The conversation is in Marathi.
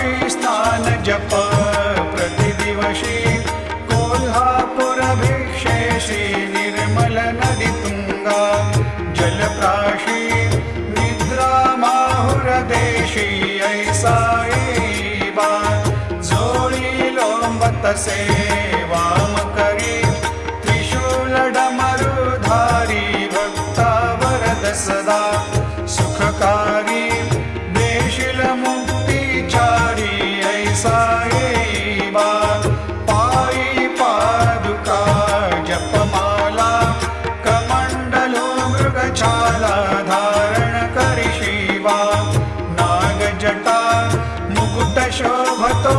काशी स्नान जप प्रतिदिवशी कोल्हापुर भिक्षेशी निर्मल नदी तुंगा जलप्राशी निद्रा माहुर देशी ऐसा येईबा जोळी लोंबतसे वाम करी त्रिशूल डमरुधारी भक्ता वरद सदा सुखकारी देशील मुक्तिचारी ऐसा येईबा पायी पादुका जपमाला कमंडलो मृगछाला धारण करी शिवा नागजटा मुकुट शोभतो